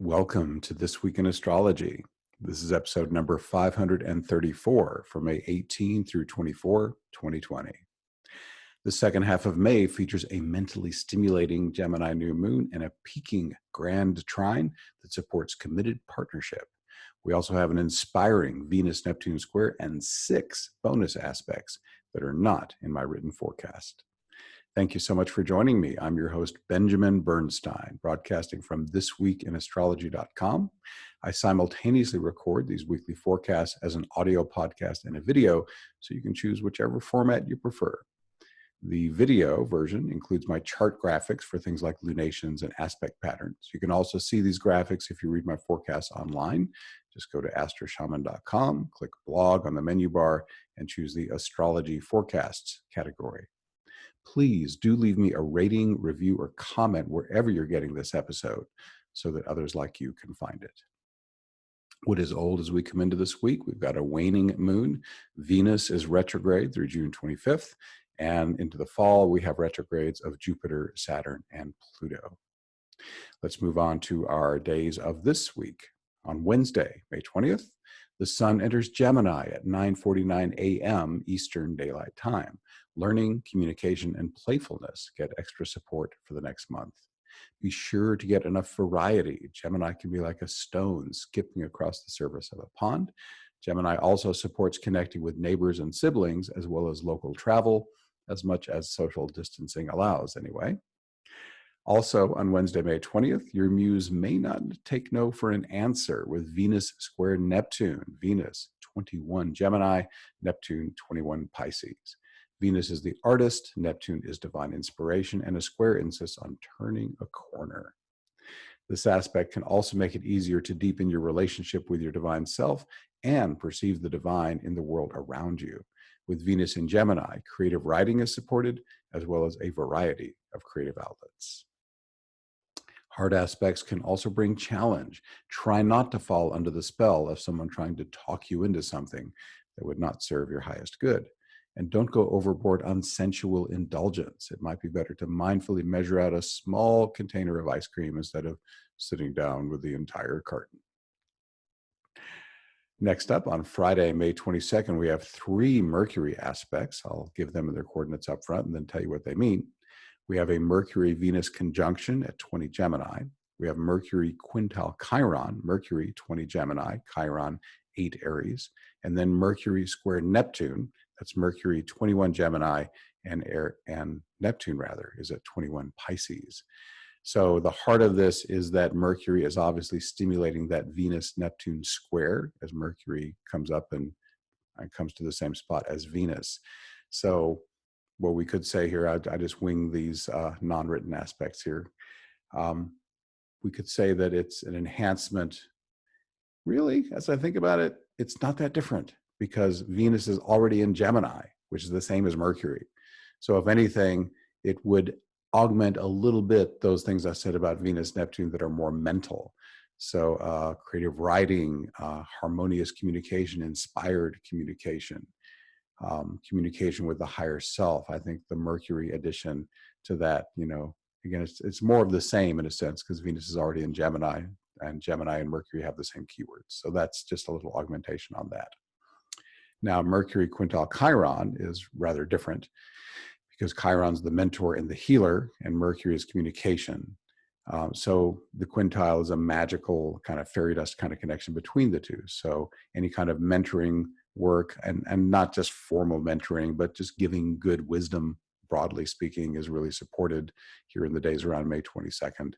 Welcome to This Week in Astrology. This is episode number 534 for May 18 through 24, 2020. The second half of May features a mentally stimulating Gemini New Moon and a peaking Grand Trine that supports committed partnership. We also have an inspiring Venus-Neptune square and 6 bonus aspects that are not in my written forecast. Thank you so much for joining me. I'm your host, Benjamin Bernstein, broadcasting from thisweekinastrology.com. I simultaneously record these weekly forecasts as an audio podcast and a video, so you can choose whichever format you prefer. The video version includes my chart graphics for things like lunations and aspect patterns. You can also see these graphics if you read my forecasts online. Just go to astroshaman.com, click blog on the menu bar, and choose the Astrology Forecasts category. Please do leave me a rating, review, or comment wherever you're getting this episode so that others like you can find it. What is old as we come into this week? We've got a waning moon. Venus is retrograde through June 25th. And into the fall, we have retrogrades of Jupiter, Saturn, and Pluto. Let's move on to our days of this week. On Wednesday, May 20th, the sun enters Gemini at 9:49 a.m. Eastern Daylight Time. Learning, communication, and playfulness get extra support for the next month. Be sure to get enough variety. Gemini can be like a stone skipping across the surface of a pond. Gemini also supports connecting with neighbors and siblings, as well as local travel, as much as social distancing allows anyway. Also, on Wednesday, May 20th, your muse may not take no for an answer with Venus square Neptune. Venus, 21 Gemini, Neptune, 21 Pisces. Venus is the artist, Neptune is divine inspiration, and a square insists on turning a corner. This aspect can also make it easier to deepen your relationship with your divine self and perceive the divine in the world around you. With Venus in Gemini, creative writing is supported, as well as a variety of creative outlets. Hard aspects can also bring challenge. Try not to fall under the spell of someone trying to talk you into something that would not serve your highest good. And don't go overboard on sensual indulgence. It might be better to mindfully measure out a small container of ice cream instead of sitting down with the entire carton. Next up, on Friday, May 22nd, we have 3 Mercury aspects. I'll give them their coordinates up front and then tell you what they mean. We have a Mercury-Venus conjunction at 20 Gemini. We have Mercury quintile Chiron, Mercury 20 Gemini, Chiron 8 Aries, and then Mercury square Neptune. That's Mercury 21 Gemini, and Neptune is at 21 Pisces. So the heart of this is that Mercury is obviously stimulating that Venus-Neptune square as Mercury comes up and comes to the same spot as Venus. So what we could say here, I just wing these non-written aspects here. We could say that it's an enhancement. Really, as I think about it, it's not that different because Venus is already in Gemini, which is the same as Mercury. So if anything, it would augment a little bit those things I said about Venus, Neptune that are more mental. So creative writing, harmonious communication, inspired communication, communication with the higher self. I think the Mercury addition to that, again, it's more of the same in a sense because Venus is already in Gemini, and Gemini and Mercury have the same keywords. So that's just a little augmentation on that. Now, Mercury quintile Chiron is rather different because Chiron's the mentor and the healer, and Mercury is communication. So the quintile is a magical kind of fairy dust kind of connection between the two. So any kind of mentoring work, and not just formal mentoring, but just giving good wisdom, broadly speaking, is really supported here in the days around May 22nd.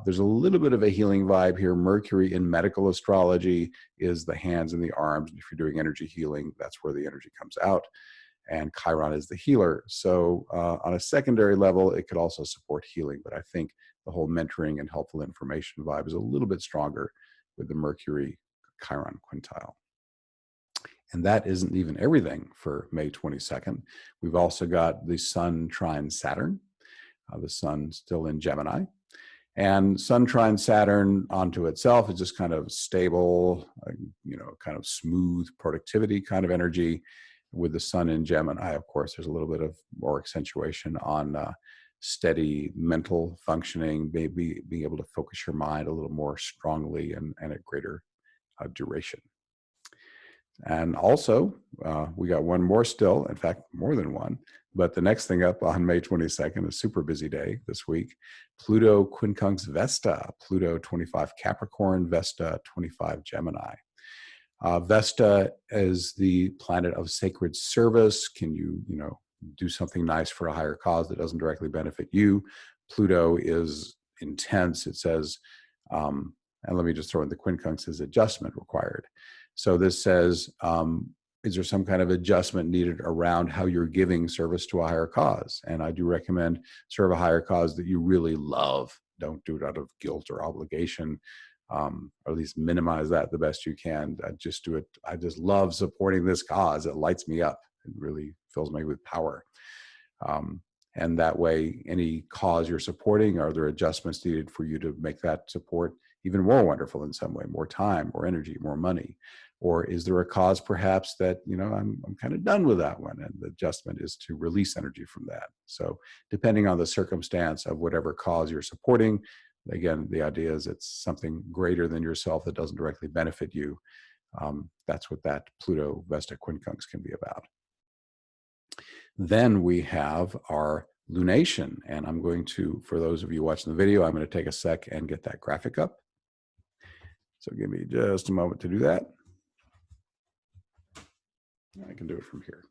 There's a little bit of a healing vibe here. Mercury in medical astrology is the hands and the arms. If you're doing energy healing, that's where the energy comes out. And Chiron is the healer. So on a secondary level, it could also support healing. But I think the whole mentoring and helpful information vibe is a little bit stronger with the Mercury Chiron quintile. And that isn't even everything for May 22nd. We've also got the Sun trine Saturn, the Sun still in Gemini. And Sun trine Saturn onto itself is just kind of stable, kind of smooth productivity kind of energy. With the Sun in Gemini, of course, there's a little bit of more accentuation on steady mental functioning, maybe being able to focus your mind a little more strongly and at greater duration. And also, we got one more still, in fact, more than one. But the next thing up on May 22nd, a super busy day this week, Pluto quincunx Vesta, Pluto 25 Capricorn, Vesta 25 Gemini. Vesta is the planet of sacred service. Can you, do something nice for a higher cause that doesn't directly benefit you? Pluto is intense. It says, and let me just throw in the quincunx is adjustment required. So this says, is there some kind of adjustment needed around how you're giving service to a higher cause? And I do recommend serve a higher cause that you really love. Don't do it out of guilt or obligation, or at least minimize that the best you can. Just do it. I just love supporting this cause. It lights me up. It really fills me with power. And that way, any cause you're supporting, are there adjustments needed for you to make that support even more wonderful in some way, more time, more energy, more money? Or is there a cause perhaps that, I'm kind of done with that one, and the adjustment is to release energy from that. So depending on the circumstance of whatever cause you're supporting, again, the idea is it's something greater than yourself that doesn't directly benefit you. That's what that Pluto Vesta quincunx can be about. Then we have our lunation, and I'm going to, for those of you watching the video, I'm going to take a sec and get that graphic up. So give me just a moment to do that. I can do it from here.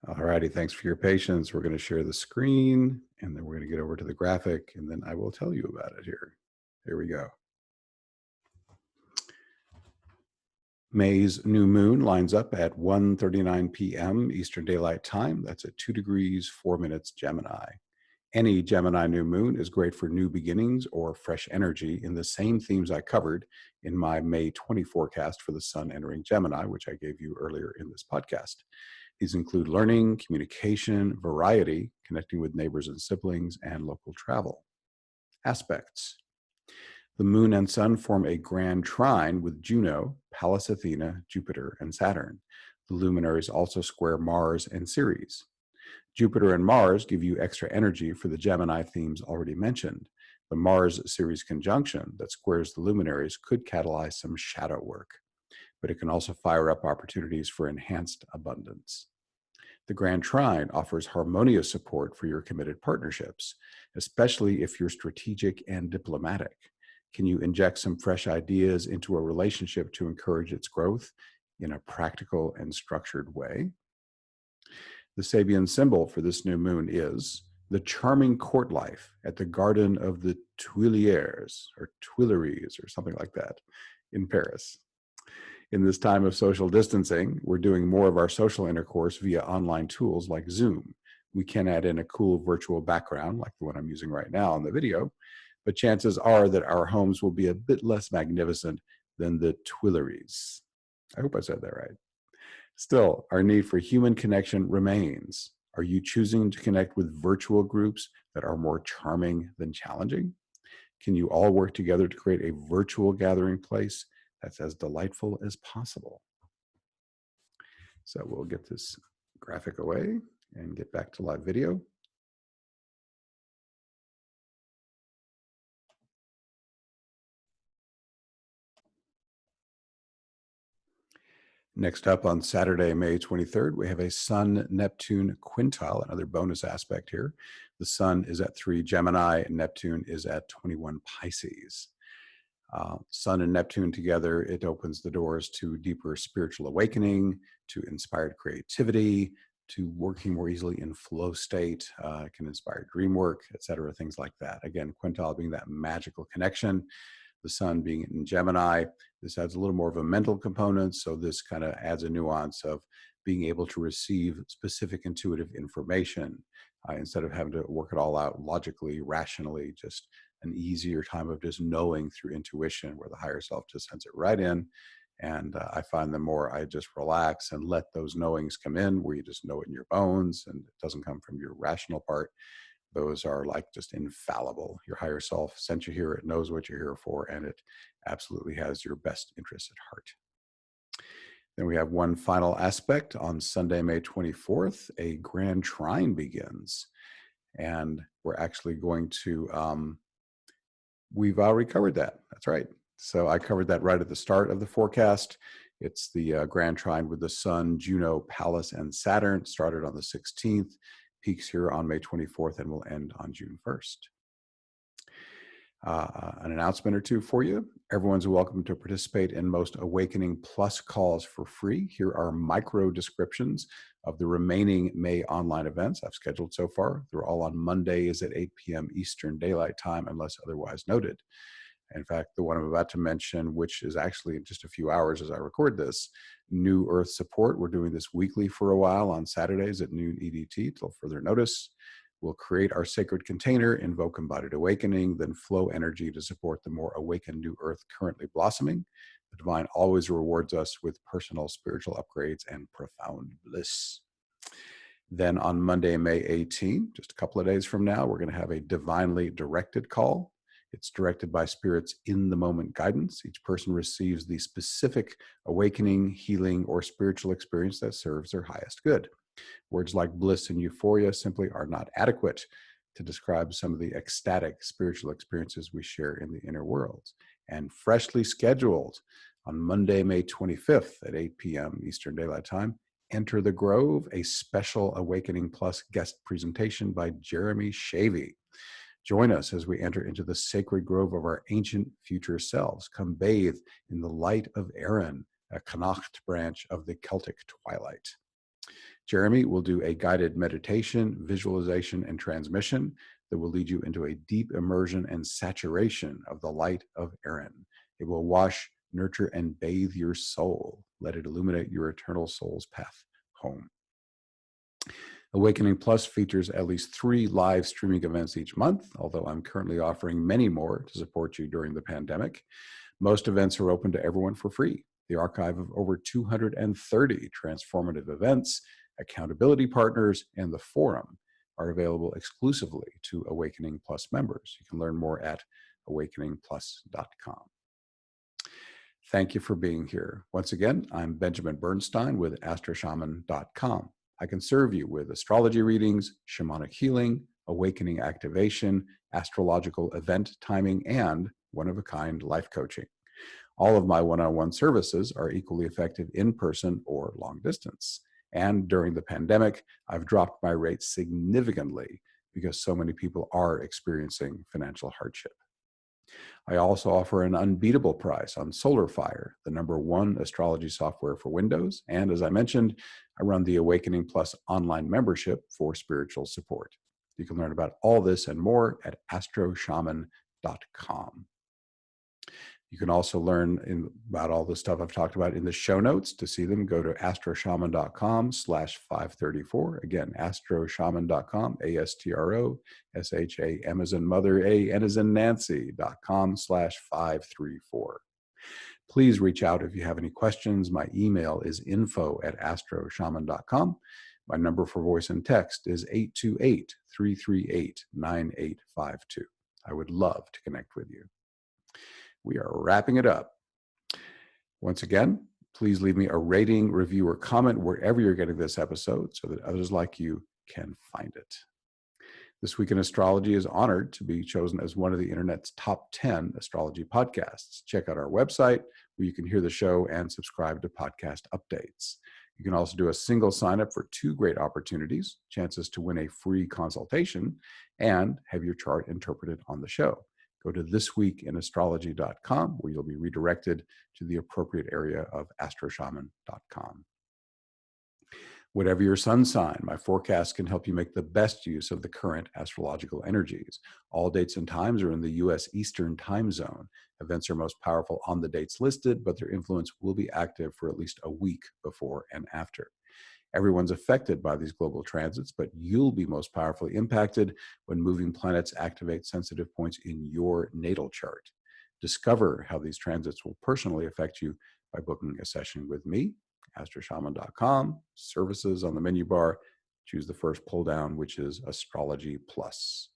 All righty, thanks for your patience. We're going to share the screen, and then we're going to get over to the graphic, and then I will tell you about it here. Here we go. May's new moon lines up at 1:39 p.m. Eastern Daylight Time. That's at 2 degrees, 4 minutes Gemini. Any Gemini new moon is great for new beginnings or fresh energy in the same themes I covered in my May 20 forecast for the sun entering Gemini, which I gave you earlier in this podcast. These include learning, communication, variety, connecting with neighbors and siblings, and local travel. Aspects. The moon and sun form a grand trine with Juno, Pallas Athena, Jupiter, and Saturn. The luminaries also square Mars and Ceres. Jupiter and Mars give you extra energy for the Gemini themes already mentioned. The Mars-Ceres conjunction that squares the luminaries could catalyze some shadow work, but it can also fire up opportunities for enhanced abundance. The Grand Trine offers harmonious support for your committed partnerships, especially if you're strategic and diplomatic. Can you inject some fresh ideas into a relationship to encourage its growth in a practical and structured way? The Sabian symbol for this new moon is the charming court life at the Garden of the Tuileries, or Tuileries, or something like that, in Paris. In this time of social distancing, we're doing more of our social intercourse via online tools like Zoom. We can add in a cool virtual background, like the one I'm using right now in the video, but chances are that our homes will be a bit less magnificent than the Tuileries. I hope I said that right. Still, our need for human connection remains. Are you choosing to connect with virtual groups that are more charming than challenging? Can you all work together to create a virtual gathering place that's as delightful as possible? So we'll get this graphic away and get back to live video. Next up on Saturday, May 23rd, we have a Sun-Neptune quintile, another bonus aspect here. The Sun is at 3 Gemini, and Neptune is at 21 Pisces. Sun and Neptune together, it opens the doors to deeper spiritual awakening, to inspired creativity, to working more easily in flow state, can inspire dream work, etc., things like that. Again, quintile being that magical connection. The sun being in Gemini, this adds a little more of a mental component. So this kind of adds a nuance of being able to receive specific intuitive information instead of having to work it all out logically, rationally, just an easier time of just knowing through intuition where the higher self just sends it right in And I find the more I just relax and let those knowings come in, where you just know it in your bones and it doesn't come from your rational part, those are like just infallible. Your higher self sent you here, it knows what you're here for, and it absolutely has your best interest at heart. Then we have one final aspect. On Sunday, May 24th, a Grand Trine begins. And we're actually going to, we've already covered that. That's right. So I covered that right at the start of the forecast. It's the Grand Trine with the Sun, Juno, Pallas, and Saturn. It started on the 16th, peaks here on May 24th, and will end on June 1st. An announcement or two for you. Everyone's welcome to participate in most Awakening Plus calls for free. Here are micro descriptions of the remaining May online events I've scheduled so far. They're all on Mondays at 8 p.m. Eastern Daylight Time, unless otherwise noted. In fact, the one I'm about to mention, which is actually in just a few hours as I record this, New Earth Support. We're doing this weekly for a while on Saturdays at noon EDT till further notice. We'll create our sacred container, invoke embodied awakening, then flow energy to support the more awakened new earth currently blossoming. The divine always rewards us with personal spiritual upgrades and profound bliss. Then on Monday, May 18, just a couple of days from now, we're going to have a divinely directed call. It's directed by Spirit's in the moment guidance. Each person receives the specific awakening, healing, or spiritual experience that serves their highest good. Words like bliss and euphoria simply are not adequate to describe some of the ecstatic spiritual experiences we share in the inner worlds. And freshly scheduled on Monday, May 25th at 8 p.m. Eastern Daylight Time, Enter the Grove, a special Awakening Plus guest presentation by Jeremy Shavy. Join us as we enter into the sacred grove of our ancient future selves. Come bathe in the light of Erin, a Connacht branch of the Celtic twilight. Jeremy will do a guided meditation, visualization, and transmission that will lead you into a deep immersion and saturation of the light of Erin. It will wash, nurture, and bathe your soul. Let it illuminate your eternal soul's path home. Awakening Plus features at least 3 live streaming events each month, although I'm currently offering many more to support you during the pandemic. Most events are open to everyone for free. The archive of over 230 transformative events, accountability partners, and the forum are available exclusively to Awakening Plus members. You can learn more at awakeningplus.com. Thank you for being here. Once again, I'm Benjamin Bernstein with astroshaman.com. I can serve you with astrology readings, shamanic healing, awakening activation, astrological event timing, and one-of-a-kind life coaching. All of my one-on-one services are equally effective in person or long distance. And during the pandemic, I've dropped my rates significantly because so many people are experiencing financial hardship. I also offer an unbeatable price on SolarFire, the #1 astrology software for Windows. And as I mentioned, I run the Awakening Plus online membership for spiritual support. You can learn about all this and more at astroshaman.com. You can also learn about all the stuff I've talked about in the show notes. To see them, go to astroshaman.com/534. Again, astroshaman.com, ASTROSHAM as in mother, AN as in Nancy.com/534. Please reach out if you have any questions. My email is info@astroshaman.com. My number for voice and text is 828-338-9852. I would love to connect with you. We are wrapping it up. Once again, please leave me a rating, review, or comment wherever you're getting this episode so that others like you can find it. This Week in Astrology is honored to be chosen as one of the internet's top 10 astrology podcasts. Check out our website where you can hear the show and subscribe to podcast updates. You can also do a single sign up for 2 great opportunities, chances to win a free consultation, and have your chart interpreted on the show. Go to thisweekinastrology.com where you'll be redirected to the appropriate area of astroshaman.com. Whatever your sun sign, my forecast can help you make the best use of the current astrological energies. All dates and times are in the U.S. Eastern Time Zone. Events are most powerful on the dates listed, but their influence will be active for at least a week before and after. Everyone's affected by these global transits, but you'll be most powerfully impacted when moving planets activate sensitive points in your natal chart. Discover how these transits will personally affect you by booking a session with me, astroshaman.com, services on the menu bar. Choose the first pull down, which is Astrology Plus.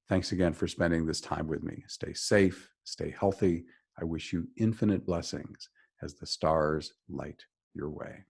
Thanks again for spending this time with me. Stay safe, stay healthy. I wish you infinite blessings as the stars light your way.